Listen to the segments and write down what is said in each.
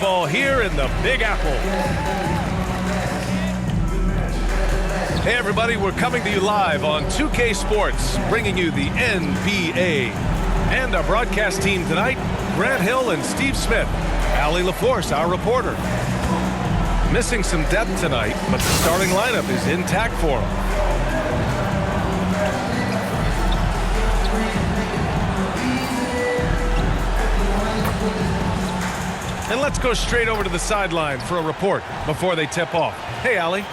basketball here in the Big Apple. Hey everybody, we're coming to you live on 2K Sports, bringing you the NBA. And our broadcast team tonight, Grant Hill and Steve Smith. Allie LaForce, our reporter. Missing some depth tonight, but the starting lineup is intact for them. And let's go straight over to the sideline for a report before they tip off. Hey, Allie.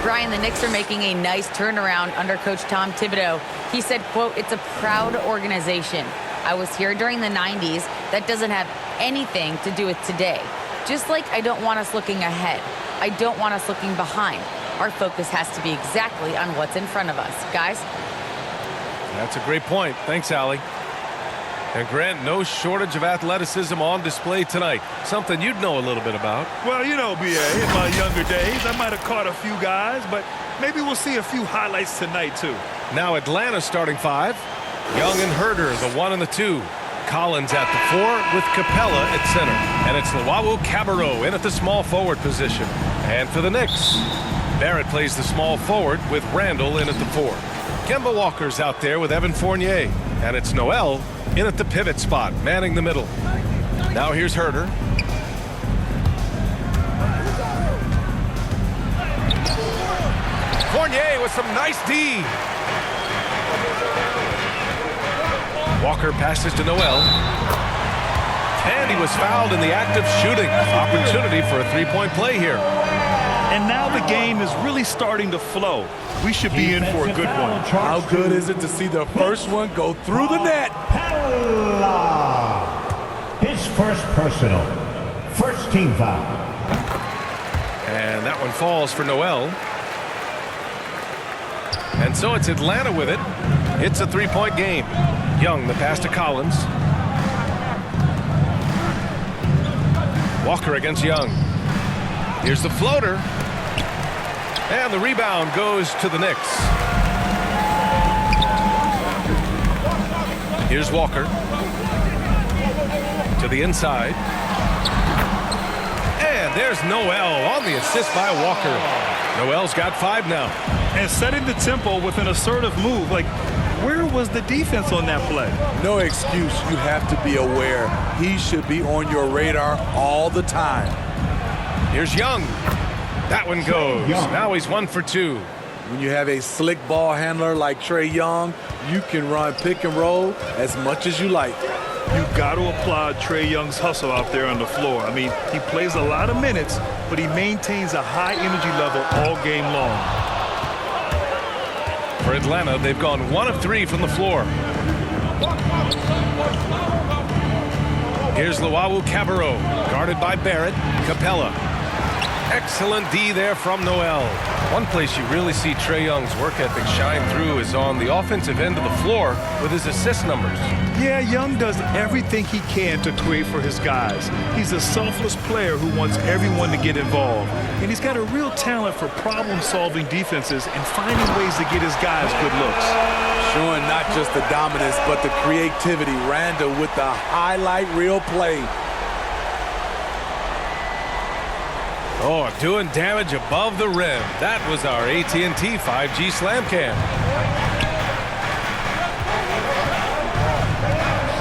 Brian, the Knicks are making a nice turnaround under Coach Tom Thibodeau. He said, quote, "It's a proud organization. I was here during the 90s. That doesn't have anything to do with today. Just like I don't want us looking ahead. I don't want us looking behind. Our focus has to be exactly on what's in front of us. Guys?" That's a great point. Thanks, Allie. And Grant, no shortage of athleticism on display tonight. Something you'd know a little bit about. Well, you know, B.A., in my younger days, I might have caught a few guys, but maybe we'll see a few highlights tonight, too. Now Atlanta starting five. Young and Herder, the 1 and the 2. Collins at the 4 with Capella at center. And it's Luau Cabarrot in at the small forward position. And for the Knicks, Barrett plays the small forward with Randall in at the 4. Kemba Walker's out there with Evan Fournier. And it's Noel in at the pivot spot, manning the middle. Now here's Herder. Fournier with some nice D. Walker passes to Noel. And he was fouled in the act of shooting. Opportunity for a three-point play here. And now the game is really starting to flow. We should be in for a good one. How good is it to see the first one go through the net? His first personal. First team foul. And that one falls for Noel. And so it's Atlanta with it. It's a three-point game. Young, the pass to Collins. Walker against Young. Here's the floater. And the rebound goes to the Knicks. Here's Walker. To the inside. And there's Noel on the assist by Walker. Noel's got 5 now. And setting the tempo with an assertive move. Like, where was the defense on that play? No excuse. You have to be aware. He should be on your radar all the time. Here's Young. That one goes. Now he's 1 for 2. When you have a slick ball handler like Trae Young, you can run pick and roll as much as you like. You've got to applaud Trae Young's hustle out there on the floor. I mean, he plays a lot of minutes, but he maintains a high energy level all game long. For Atlanta, they've gone 1 of 3 from the floor. Here's Luau Cabarrot, guarded by Barrett. Capella. Excellent D there from Noel. One place you really see Trae Young's work ethic shine through is on the offensive end of the floor with his assist numbers. Yeah, Young does everything he can to create for his guys. He's a selfless player who wants everyone to get involved. And he's got a real talent for problem-solving defenses and finding ways to get his guys good looks. Showing not just the dominance, but the creativity. Randall with the highlight reel play. Oh, doing damage above the rim. That was our AT&T 5G Slam Cam.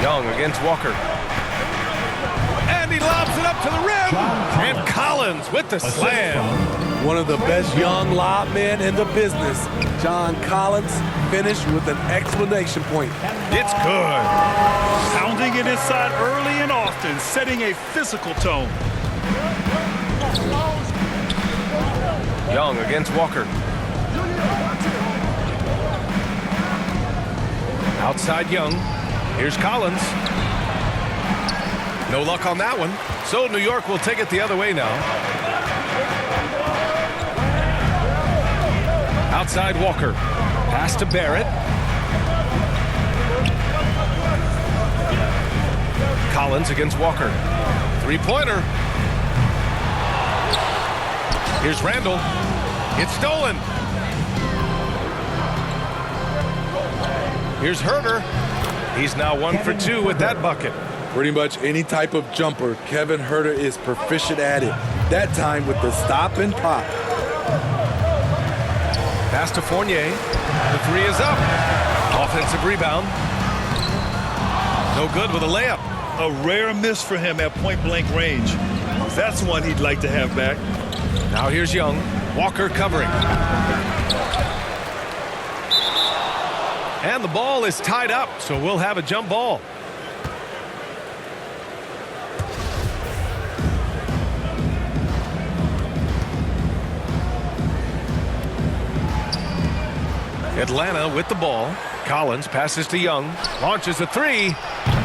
Young against Walker. And he lobs it up to the rim. And Collins with the slam. One of the best young lob men in the business. John Collins finished with an exclamation point. It's good. Pounding it inside early and often, setting a physical tone. Young against Walker. Outside Young. Here's Collins. No luck on that one. So New York will take it the other way now. Outside Walker. Pass to Barrett. Collins against Walker. Three-pointer. Here's Randall. It's stolen. Here's Herder. He's now 1 for 2 with that bucket. Pretty much any type of jumper, Kevin Huerter is proficient at it. That time with the stop and pop. Pass to Fournier. The three is up. Offensive rebound. No good with a layup. A rare miss for him at point-blank range. That's one he'd like to have back. Now here's Young. Walker covering. And the ball is tied up, so we'll have a jump ball. Atlanta with the ball. Collins passes to Young. Launches a three.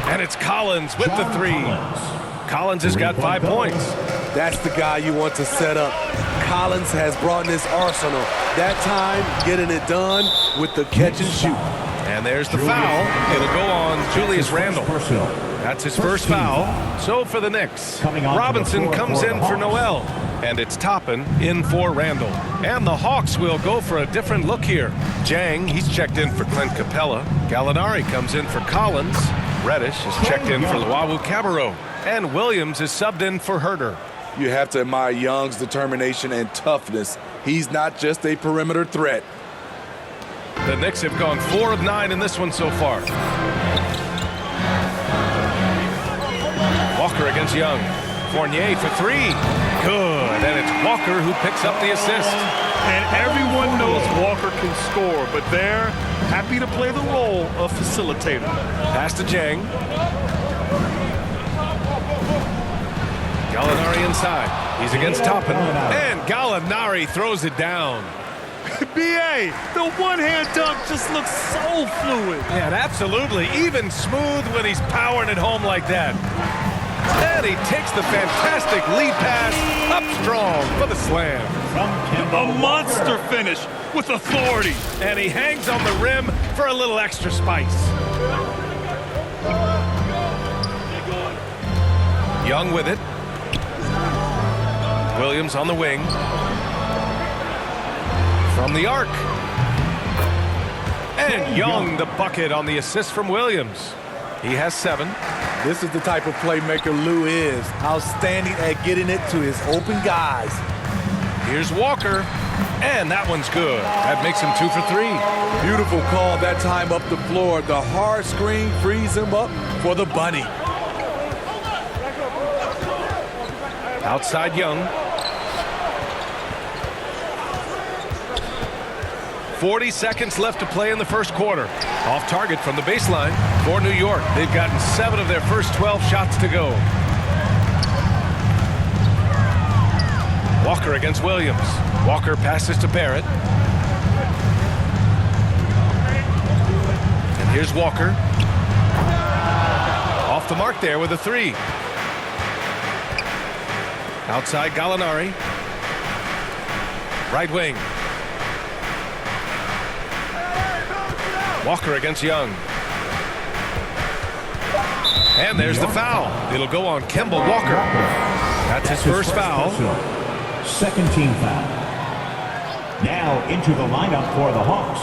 And it's Collins with the three. Collins has got 5 points. That's the guy you want to set up. Collins has brought in his arsenal. That time, getting it done with the catch and shoot. And there's the foul. It'll go on Julius Randle. That's his first foul. So for the Knicks, Robinson comes in for Noel. And it's Toppin in for Randle. And the Hawks will go for a different look here. Jang, he's checked in for Clint Capella. Gallinari comes in for Collins. Reddish is checked in for Luwawu-Cabarrot. And Williams is subbed in for Huerter. You have to admire Young's determination and toughness. He's not just a perimeter threat. The Knicks have gone 4 of 9 in this one so far. Walker against Young. Fournier for three. Good. And it's Walker who picks up the assist. And everyone knows Walker can score, but they're happy to play the role of facilitator. Pass to Jang. Gallinari inside. He's against Toppin. And Gallinari throws it down. B.A., the one-hand dunk just looks so fluid. Yeah, absolutely. Even smooth when he's powering it home like that. And he takes the fantastic lead pass up strong for the slam. A monster finish with authority. And he hangs on the rim for a little extra spice. Young with it. Williams on the wing. From the arc. And Young the bucket on the assist from Williams. He has 7. This is the type of playmaker Lou is. Outstanding at getting it to his open guys. Here's Walker. And that one's good. That makes him 2 for 3. Beautiful call that time up the floor. The hard screen frees him up for the bunny. Outside Young. 40 seconds left to play in the first quarter. Off target from the baseline for New York. They've gotten 7 of their first 12 shots to go. Walker against Williams. Walker passes to Barrett. And here's Walker. Off the mark there with a 3. Outside Gallinari. Right wing. Walker against Young. And there's the foul. It'll go on Kemba Walker. That's his first foul. Second team foul. Now into the lineup for the Hawks.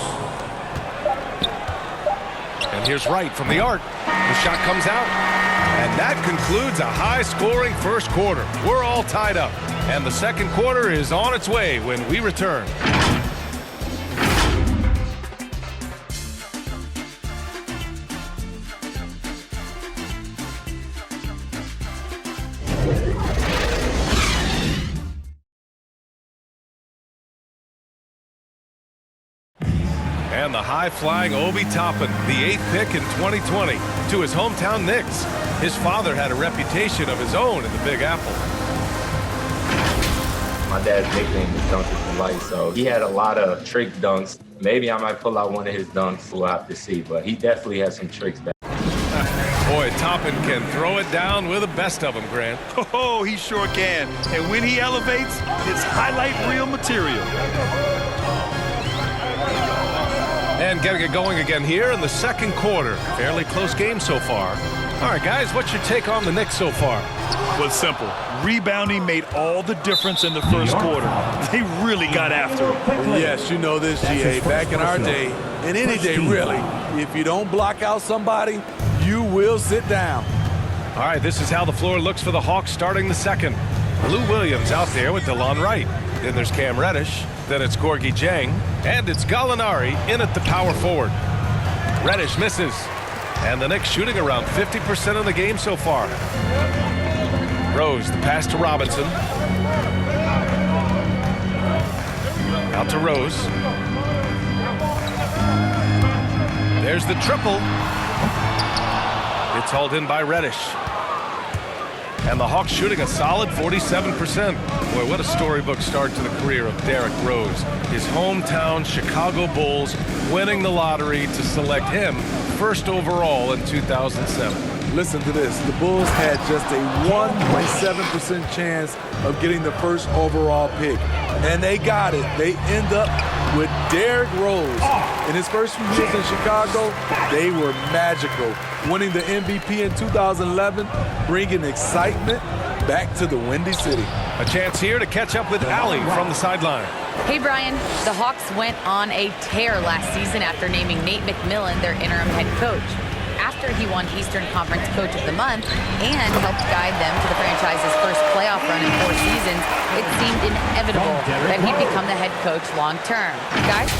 And here's Wright from the arc. The shot comes out. And that concludes a high-scoring first quarter. We're all tied up. And the second quarter is on its way when we return. And the high-flying Obi Toppin, the 8th pick in 2020, to his hometown Knicks. His father had a reputation of his own in the Big Apple. My dad's nickname is Dunker for Life, so he had a lot of trick dunks. Maybe I might pull out one of his dunks, we'll have to see, but he definitely has some tricks back. Boy, Toppin can throw it down with the best of them, Grant. Oh, he sure can. And when he elevates, it's highlight reel material. And getting it going again here in the second quarter. Fairly close game so far. All right, guys, what's your take on the Knicks so far? Well, it's simple. Rebounding made all the difference in the first quarter. They really got after it. Yes, you know this, GA. Back in our day, and any day really, if you don't block out somebody, you will sit down. All right, this is how the floor looks for the Hawks starting the second. Lou Williams out there with DeLon Wright. Then there's Cam Reddish. Then it's Gorgui Dieng. And it's Gallinari in at the power forward. Reddish misses. And the Knicks shooting around 50% of the game so far. Rose, the pass to Robinson. Out to Rose. There's the triple. It's hauled in by Reddish. And the Hawks shooting a solid 47%. Boy, what a storybook start to the career of Derrick Rose. His hometown Chicago Bulls winning the lottery to select him first overall in 2007. Listen to this. The Bulls had just a 1.7% chance of getting the first overall pick. And they got it. They end up with Derrick Rose. In his first few years in Chicago, they were magical. Winning the MVP in 2011, bringing excitement back to the Windy City. A chance here to catch up with Allie from the sideline. Hey, Brian. The Hawks went on a tear last season after naming Nate McMillan their interim head coach. After he won Eastern Conference Coach of the Month and helped guide them to the franchise's first playoff run in 4 seasons, it seemed inevitable that he'd become the head coach long term. Guys?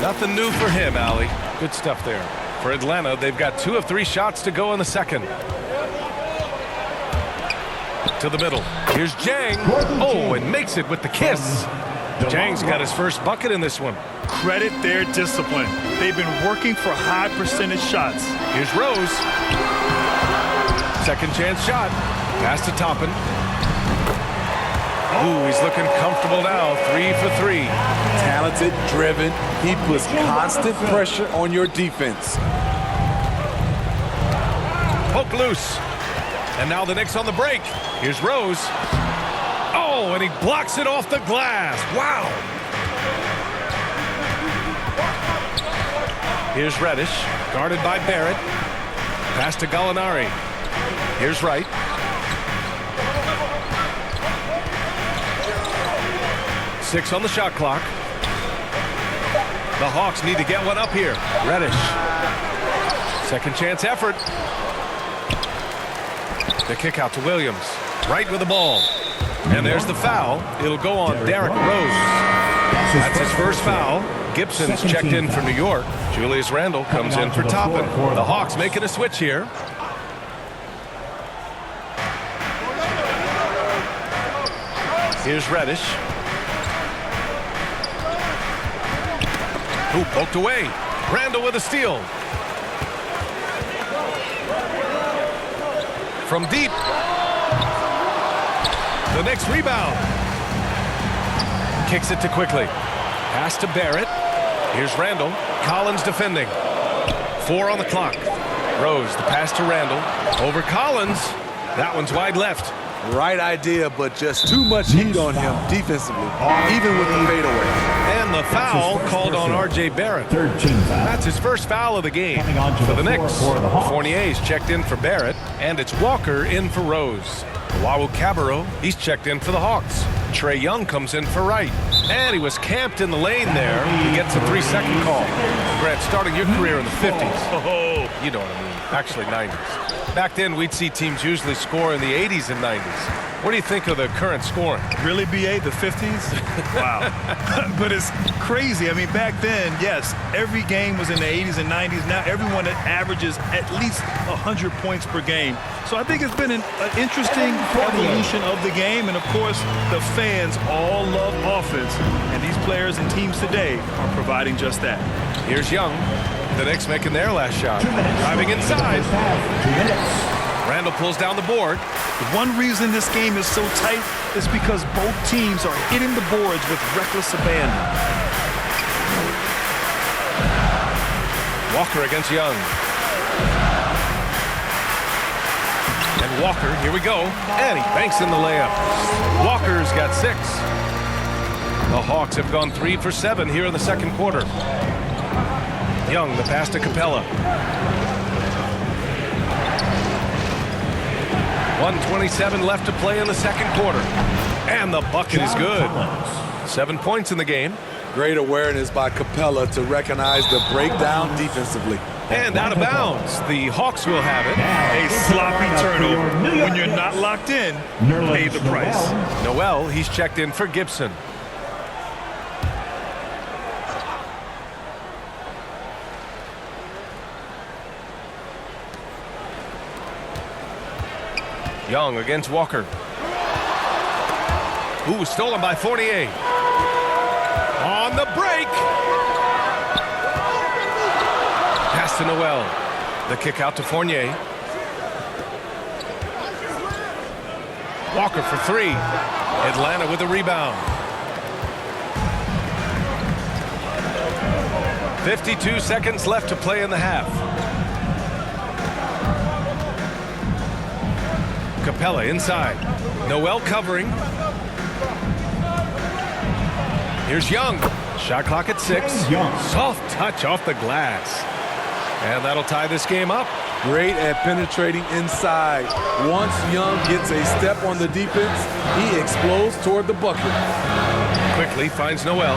Nothing new for him, Allie. Good stuff there. For Atlanta, they've got 2 of 3 shots to go in the second. To the middle. Here's Dieng. Oh, and makes it with the kiss. Dieng's got his first bucket in this one. Credit their discipline. They've been working for high percentage shots. Here's Rose. Second chance shot. Pass to Toppin. Ooh, he's looking comfortable now. 3 for 3. Talented, driven. He puts constant pressure on your defense. Poke loose. And now the Knicks on the break. Here's Rose. Oh, and he blocks it off the glass. Wow. Here's Reddish, guarded by Barrett. Pass to Gallinari. Here's Wright. Six on the shot clock. The Hawks need to get one up here. Reddish. Second chance effort. The kick out to Williams. Right with the ball. And there's the foul. It'll go on Derrick Rose. That's his first foul. Gibson's checked in for New York. Julius Randle comes in for Toppin. The Hawks making a switch here. Here's Reddish. Who poked away. Randle with a steal. From deep. The next rebound. Kicks it to Quickly. Pass to Barrett. Here's Randle. Collins defending. 4 on the clock. Rose, the pass to Randle. Over Collins. That one's wide left. Right idea, but just too much heat on him defensively, even with the fadeaway. And the foul called on R.J. Barrett. Third team foul. That's his first foul of the game for the Knicks. Fournier's checked in for Barrett, and it's Walker in for Rose. Luwawu-Cabarrot, he's checked in for the Hawks. Trae Young comes in for Wright. And he was camped in the lane there. He gets a 3-second call. Grant, starting your career in the 50s. Oh, you know what I mean. Actually, 90s. Back then, we'd see teams usually score in the 80s and 90s. What do you think of the current scoring? Really, BA, the 50s? Wow. But it's crazy. I mean, back then, yes, every game was in the 80s and 90s. Now everyone averages at least 100 points per game. So I think it's been an interesting evolution of the game. And, of course, the fans all love offense. And these players and teams today are providing just that. Here's Young. The Knicks making their last shot. Driving inside. 2 minutes. Randle pulls down the board. The one reason this game is so tight is because both teams are hitting the boards with reckless abandon. Walker against Young. And Walker, here we go. And he banks in the layup. Walker's got 6. The Hawks have gone 3 for 7 here in the second quarter. Young, the pass to Capella. 1:27 left to play in the second quarter. And the bucket is good. 7 points in the game. Great awareness by Capella to recognize the breakdown defensively. And out of bounds. The Hawks will have it. A sloppy turnover. When you're not locked in, pay the price. Noel, he's checked in for Gibson. Young against Walker. Ooh, stolen by Fournier. On the break. Pass to Noel. The kick out to Fournier. Walker for three. Atlanta with a rebound. 52 seconds left to play in the half. Capella inside. Noel covering. Here's Young. Shot clock at 6. Soft touch off the glass. And that'll tie this game up. Great at penetrating inside. Once Young gets a step on the defense, he explodes toward the bucket. Quickly finds Noel.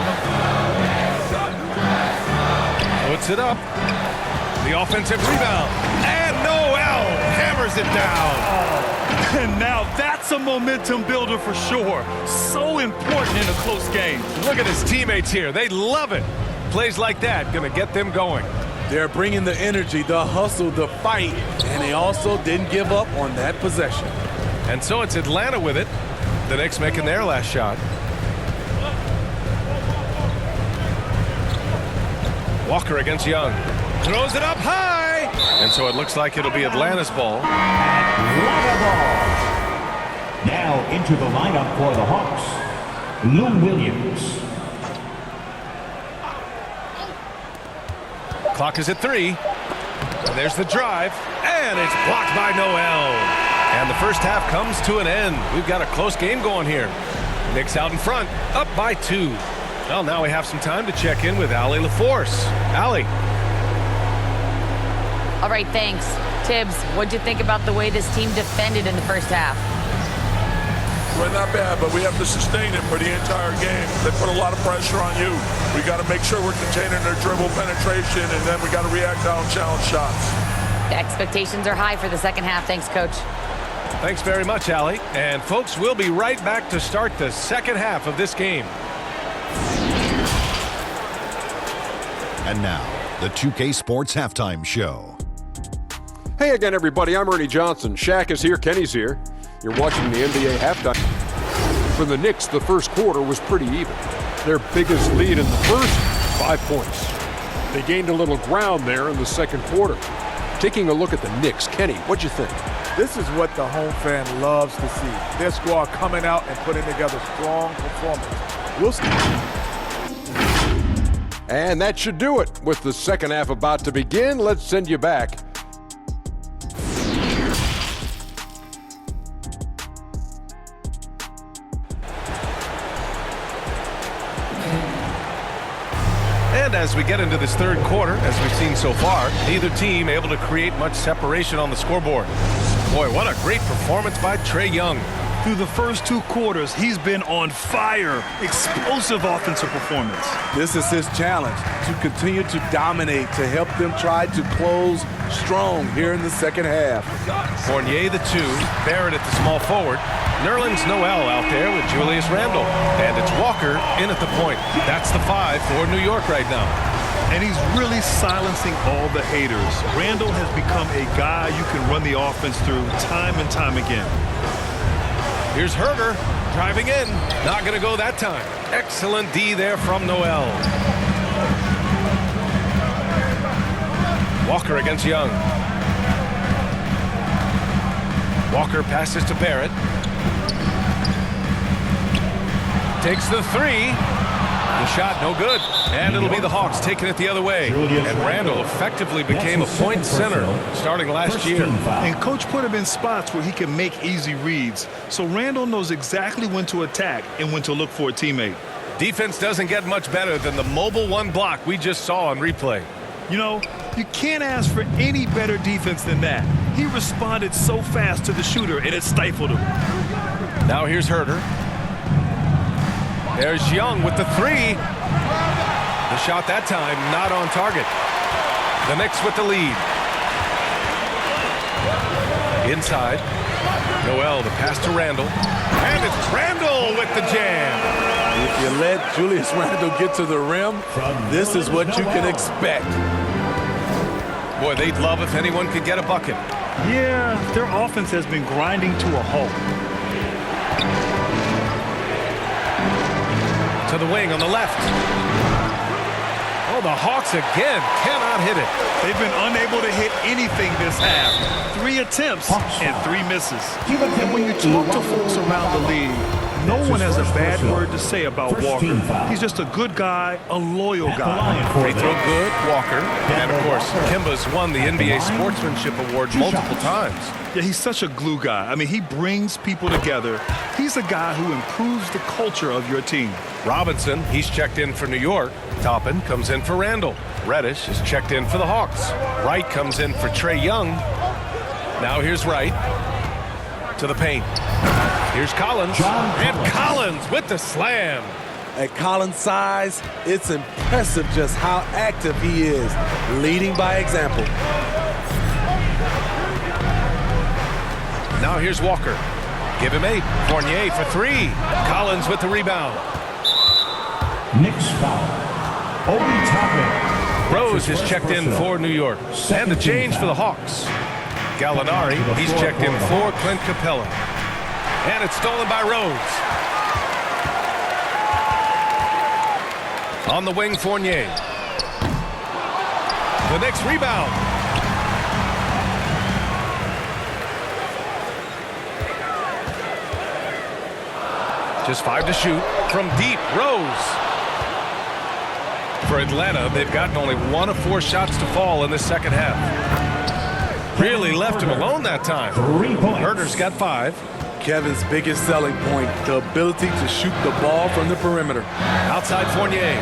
Puts it up. The offensive rebound. And Noel hammers it down. And now that's a momentum builder for sure. So important in a close game. Look at his teammates here. They love it. Plays like that going to get them going. They're bringing the energy, the hustle, the fight, and they also didn't give up on that possession. And so it's Atlanta with it. The Knicks making their last shot. Walker against Young. Throws it up high. And so it looks like it'll be Atlanta's ball. Atlanta ball. Now into the lineup for the Hawks, Lou Williams. Clock is at 3. And there's the drive. And it's blocked by Noel. And the first half comes to an end. We've got a close game going here. Knicks out in front, up by 2. Well, now we have some time to check in with Allie LaForce. Allie. All right, thanks. Tibbs, what'd you think about the way this team defended in the first half? Well, not bad, but we have to sustain it for the entire game. They put a lot of pressure on you. We got to make sure we're containing their dribble penetration, and then we got to react to challenge shots. The expectations are high for the second half. Thanks, Coach. Thanks very much, Allie. And folks, we'll be right back to start the second half of this game. And now, the 2K Sports Halftime Show. Hey again, everybody. I'm Ernie Johnson. Shaq is here. Kenny's here. You're watching the NBA halftime. For the Knicks, the first quarter was pretty even. Their biggest lead in the first, 5 points. They gained a little ground there in the second quarter. Taking a look at the Knicks, Kenny, what'd you think? This is what the home fan loves to see. Their squad coming out and putting together strong performance. We'll see. And that should do it. With the second half about to begin, let's send you back. And as we get into this third quarter, as we've seen so far, neither team able to create much separation on the scoreboard. Boy, what a great performance by Trae Young. Through the first 2 quarters, he's been on fire. Explosive offensive performance. This is his challenge, to continue to dominate, to help them try to close strong here in the second half. Fournier the 2, Barrett at the small forward. Nerlens Noel out there with Julius Randle. And it's Walker in at the point. That's the 5 for New York right now. And he's really silencing all the haters. Randle has become a guy you can run the offense through time and time again. Here's Herder driving in. Not going to go that time. Excellent D there from Noel. Walker against Young. Walker passes to Barrett. Takes the 3. The shot no good. And it'll be the Hawks taking it the other way. And Randle effectively became a point center starting last year. And Coach put him in spots where he can make easy reads. So Randle knows exactly when to attack and when to look for a teammate. Defense doesn't get much better than the mobile 1 block we just saw on replay. You know, you can't ask for any better defense than that. He responded so fast to the shooter, and it stifled him. Now here's Herder. There's Young with the 3. The shot that time not on target. The Knicks with the lead. Inside. Noel, the pass to Randall. And it's Randall with the jam. If you let Julius Randle get to the rim, this is what you can expect. Boy, they'd love if anyone could get a bucket. Yeah, their offense has been grinding to a halt. To the wing on the left. Oh, the Hawks again cannot hit it. They've been unable to hit anything this half. 3 attempts and 3 misses. And when you talk to folks around the league, no one has a bad word to say about Walker. He's just a good guy, a loyal guy. Free throw good, Walker. And, of course, Kimba's won the NBA Sportsmanship Award multiple times. Yeah, he's such a glue guy. I mean, he brings people together. He's a guy who improves the culture of your team. Robinson, he's checked in for New York. Toppin comes in for Randall. Reddish is checked in for the Hawks. Wright comes in for Trae Young. Now here's Wright. To the paint. Here's Collins. And Collins with the slam. At Collins' size, it's impressive just how active he is, leading by example. Now here's Walker. Give him 8. Fournier for 3. Collins with the rebound. Knicks foul. Obi Toppin. Rose is checked in for New York. And the change for the Hawks. Gallinari, he's checked in for Clint Capella. And it's stolen by Rose. On the wing, Fournier. The Knicks rebound. Just 5 to shoot. From deep, Rose. For Atlanta, they've gotten only 1 of 4 shots to fall in this second half. Really left him alone that time. Herder's got 5. Kevin's biggest selling point, the ability to shoot the ball from the perimeter. Outside Fournier.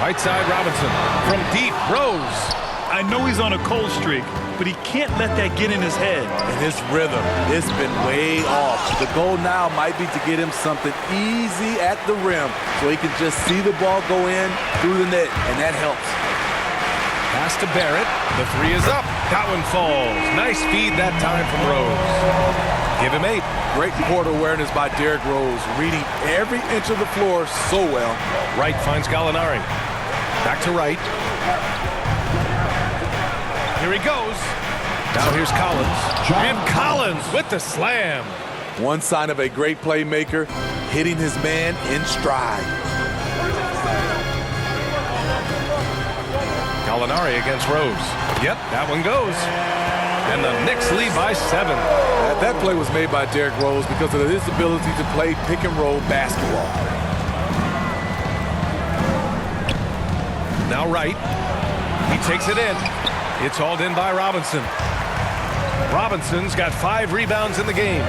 Right side Robinson. From deep, Rose. I know he's on a cold streak, but he can't let that get in his head. And his rhythm, it's been way off. The goal now might be to get him something easy at the rim so he can just see the ball go in through the net, and that helps. Pass to Barrett. The 3 is up. That one falls. Nice feed that time from Rose. Give him 8. Great court awareness by Derrick Rose, reading every inch of the floor so well. Wright finds Gallinari. Back to Wright. Here he goes. Now here's Collins. And Collins with the slam. One sign of a great playmaker, hitting his man in stride. Gallinari against Rose. Yep, that one goes. And the Knicks lead by 7. That play was made by Derrick Rose because of his ability to play pick and roll basketball. Now Wright. He takes it in. It's hauled in by Robinson. Robinson's got 5 rebounds in the game.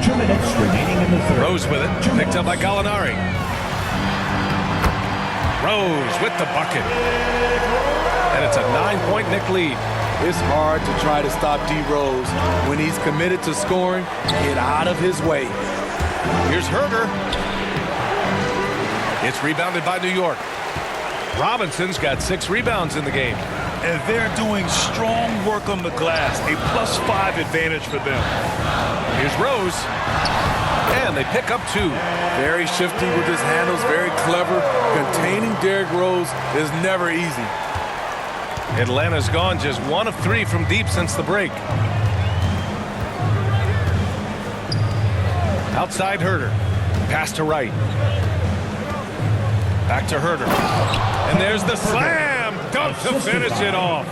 2 minutes remaining in the third. Rose with it. Picked up by Gallinari. Rose with the bucket. And it's a 9-point Knick lead. It's hard to try to stop D. Rose. When he's committed to scoring, get out of his way. Here's Herder. It's rebounded by New York. Robinson's got 6 rebounds in the game. And they're doing strong work on the glass, a +5 advantage for them. Here's Rose. And they pick up 2. Very shifty with his handles, very clever. Containing Derrick Rose is never easy. Atlanta's gone just 1 of 3 from deep since the break. Outside Herder. Pass to Wright. Back to Herder. And there's the slam dunk to finish it off.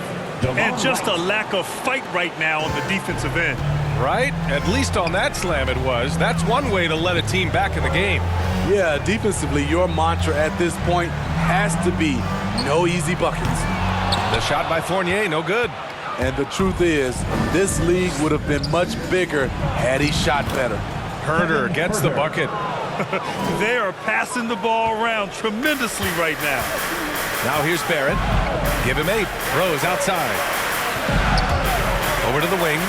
And just a lack of fight right now on the defensive end. Right? At least on that slam it was. That's one way to let a team back in the game. Yeah, defensively, your mantra at this point has to be no easy buckets. The shot by Fournier, no good. And the truth is, this league would have been much bigger had he shot better. Herder gets the bucket. They are passing the ball around tremendously right now. Now here's Barrett. Give him 8. Rose outside. Over to the wing.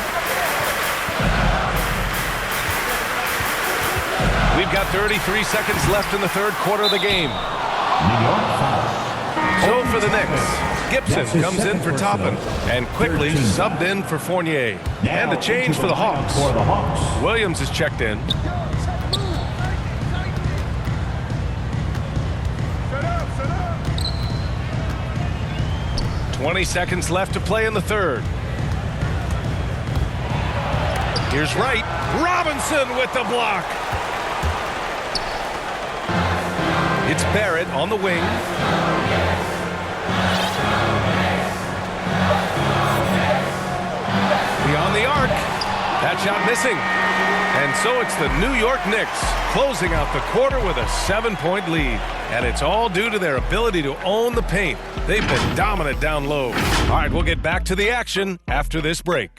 We've got 33 seconds left in the third quarter of the game. New York foul. So for the Knicks, Gibson comes in for Toppin and quickly subbed in for Fournier. And a change for the Hawks. Williams is checked in. – 20 seconds left to play in the third. Here's Wright. Robinson with the block. It's Barrett on the wing. Beyond the arc. That shot missing. And so it's the New York Knicks closing out the quarter with a 7-point lead. And it's all due to their ability to own the paint. They've been dominant down low. All right, we'll get back to the action after this break.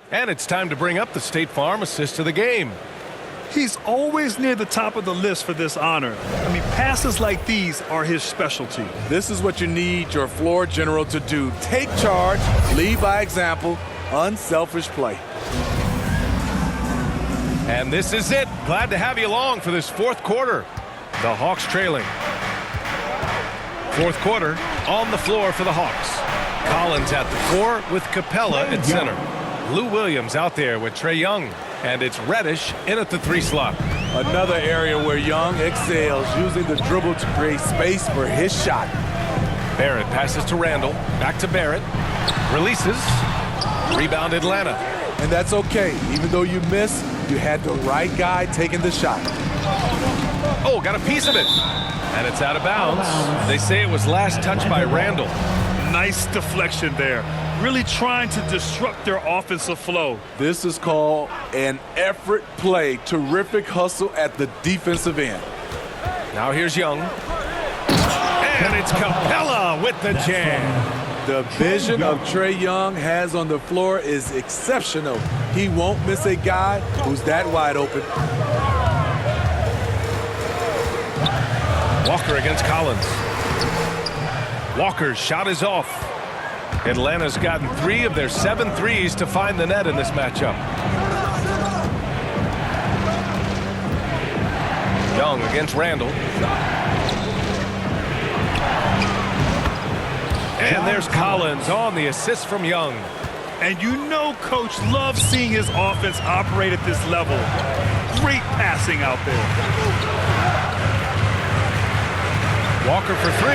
And it's time to bring up the State Farm assist of the game. He's always near the top of the list for this honor. I mean, passes like these are his specialty. This is what you need your floor general to do. Take charge, lead by example, unselfish play. And this is it. Glad to have you along for this fourth quarter. The Hawks trailing. Fourth quarter on the floor for the Hawks. Collins at the 4 with Capella at center. Lou Williams out there with Trae Young. And it's Reddish in at the 3 slot. Another area where Young excels, using the dribble to create space for his shot. Barrett passes to Randall. Back to Barrett. Releases. Rebound Atlanta. And that's okay. Even though you miss, you had the right guy taking the shot. Oh, got a piece of it. And it's out of bounds. They say it was last touched by Randall. Nice deflection there. Really trying to disrupt their offensive flow. This is called an effort play. Terrific hustle at the defensive end. Now here's Young. And it's Capella with the jam. The vision of Trae Young has on the floor is exceptional. He won't miss a guy who's that wide open. Walker against Collins. Walker's shot is off. Atlanta's gotten 3 of their 7 threes to find the net in this matchup. Young against Randall. And there's Collins on the assist from Young. And you know Coach loves seeing his offense operate at this level. Great passing out there. Walker for 3.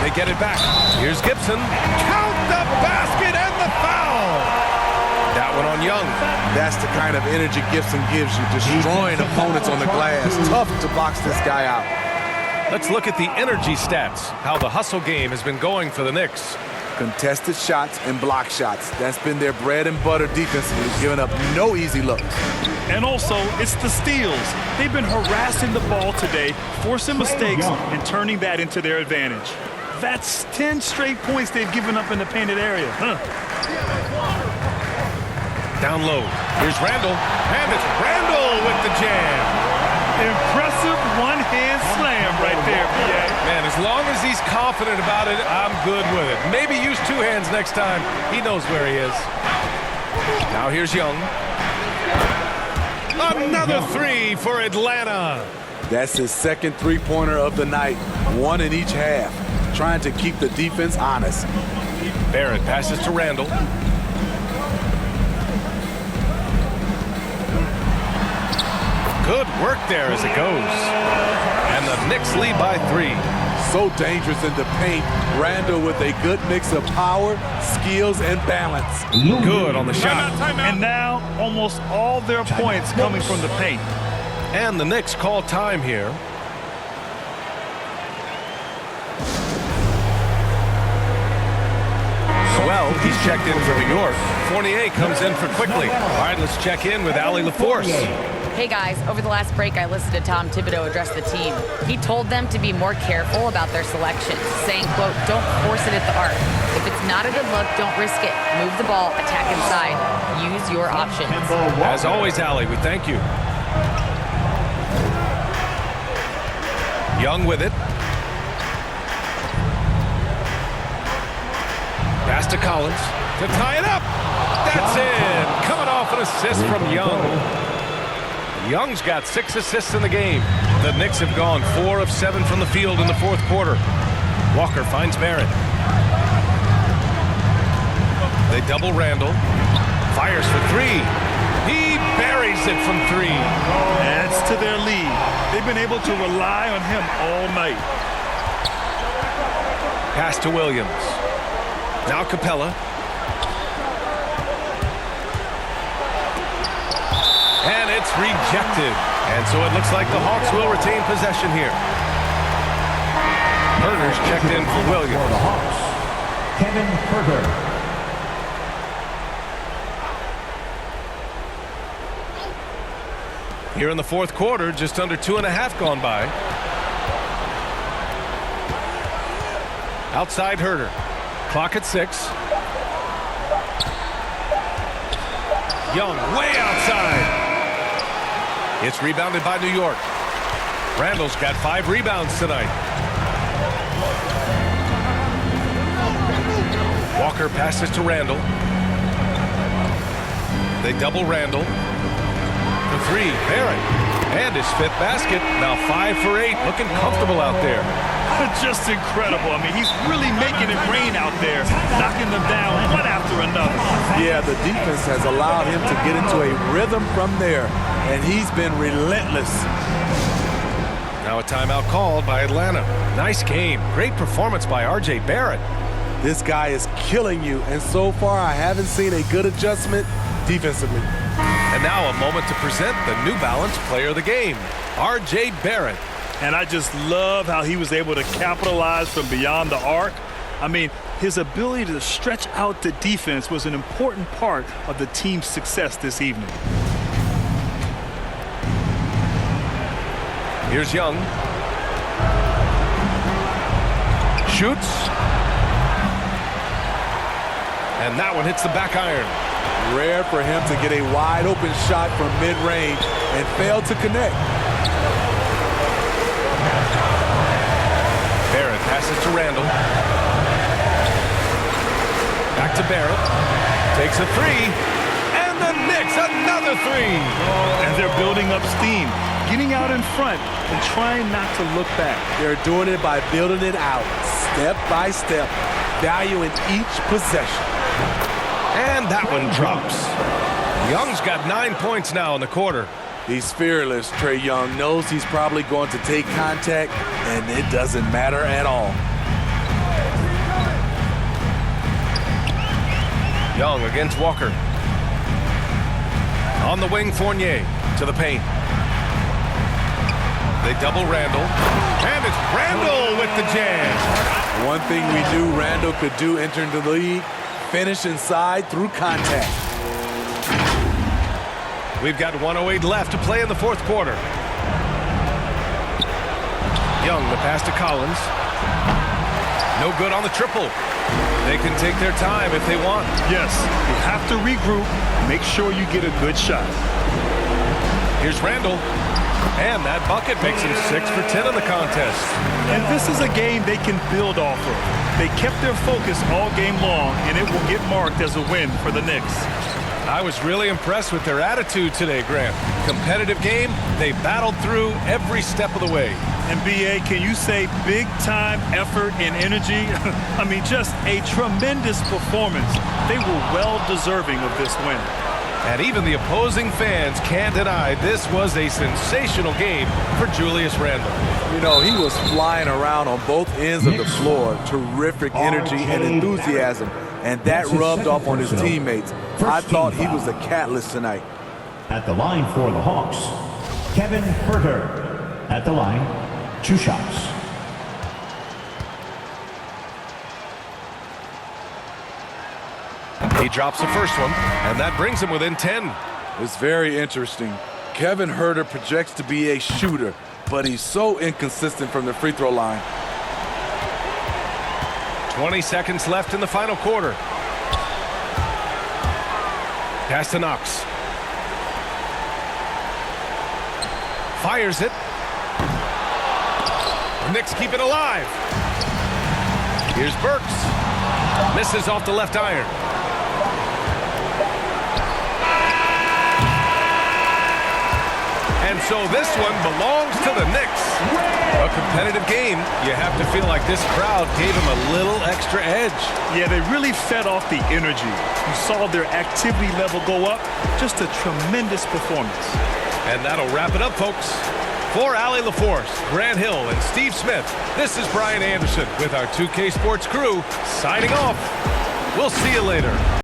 They get it back. Here's Gibson. Count the basket and the foul. That one on Young. That's the kind of energy Gibson gives you, destroying opponents on the glass. Tough to box this guy out. Let's look at the energy stats, how the hustle game has been going for the Knicks. Contested shots and block shots. That's been their bread and butter defensively, giving up no easy looks. And also, it's the steals. They've been harassing the ball today, forcing mistakes, and turning that into their advantage. That's 10 straight points they've given up in the painted area. Down low. Here's Randall. And it's Randall with the jam. Impressive one-hand slam right there, PA. Man, as long as he's confident about it, I'm good with it. Maybe use 2 hands next time. He knows where he is. Now here's Young. Another 3 for Atlanta. That's his second three-pointer of the night. 1 in each half. Trying to keep the defense honest. Barrett passes to Randall. Good work there as it goes. And the Knicks lead by 3. So dangerous in the paint. Randall with a good mix of power, skills, and balance. Good on the shot. And now almost all their points coming from the paint. And the Knicks call time here. Well, he's checked in for New York. Fournier comes in for quickly. All right, let's check in with Allie LaForce. Hey guys, over the last break I listened to Tom Thibodeau address the team. He told them to be more careful about their selections, saying, quote, don't force it at the arc. If it's not a good look, don't risk it. Move the ball, attack inside. Use your options. As always, Allie, we thank you. Young with it. Pass to Collins to tie it up. That's in. Coming off an assist from Young. Young's got 6 assists in the game. The Knicks have gone 4 of 7 from the field in the fourth quarter. Walker finds Barrett. They double Randall. Fires for 3. He buries it from 3. Adds to their lead. They've been able to rely on him all night. Pass to Williams. Now Capella. And it's rejected. And so it looks like the Hawks will retain possession here. Herter's checked in for Williams. For the Hawks, Kevin Herter. Here in the fourth quarter, just under 2.5 gone by. Outside Herter. Clock at 6. Young way outside. It's rebounded by New York. Randall's got 5 rebounds tonight. Walker passes to Randall. They double Randall. For 3, Barrett. And his 5th basket. Now 5 for 8. Looking comfortable out there. Just incredible. I mean, he's really making it rain out there, knocking them down one after another. Yeah, the defense has allowed him to get into a rhythm from there, and he's been relentless. Now a timeout called by Atlanta. Nice game. Great performance by R.J. Barrett. This guy is killing you, and so far I haven't seen a good adjustment defensively. And now a moment to present the New Balance Player of the Game, R.J. Barrett. And I just love how he was able to capitalize from beyond the arc. I mean, his ability to stretch out the defense was an important part of the team's success this evening. Here's Young. Shoots. And that one hits the back iron. Rare for him to get a wide open shot from mid-range and fail to connect. Barrett passes to Randall. Back to Barrett. Takes a 3. And the Knicks, another 3. And they're building up steam, getting out in front and trying not to look back. They're doing it by building it out, step by step, valuing each possession. And that one drops. Young's got 9 points now in the quarter. He's fearless. Trae Young knows he's probably going to take contact, and it doesn't matter at all. Young against Walker. On the wing, Fournier to the paint. They double Randall. And it's Randall with the jam. One thing we knew Randall could do entering the league, finish inside through contact. We've got 1:08 left to play in the fourth quarter. Young, the pass to Collins. No good on the triple. They can take their time if they want. Yes, you have to regroup, make sure you get a good shot. Here's Randall. And that bucket makes him 6 for 10 in the contest. And this is a game they can build off of. They kept their focus all game long, and it will get marked as a win for the Knicks. I was really impressed with their attitude today, Grant. Competitive game, they battled through every step of the way. And B.A., can you say big-time effort and energy? I mean, just a tremendous performance. They were well-deserving of this win. And even the opposing fans can't deny this was a sensational game for Julius Randle. You know, he was flying around on both ends of the floor. Terrific energy and enthusiasm. And that rubbed off on his teammates. I thought he was a catalyst tonight. At the line for the Hawks, Kevin Herter. At the line, 2 shots. He drops the first one, and that brings him within 10. It's very interesting. Kevin Herter projects to be a shooter, but he's so inconsistent from the free throw line. 20 seconds left in the final quarter. Pass to Knox. Fires it. The Knicks keep it alive. Here's Burks. Misses off the left iron. And so this one belongs to the Knicks. A competitive game. You have to feel like this crowd gave them a little extra edge. Yeah, they really fed off the energy. You saw their activity level go up. Just a tremendous performance. And that'll wrap it up, folks. For Allie LaForce, Grant Hill, and Steve Smith, this is Brian Anderson with our 2K Sports crew signing off. We'll see you later.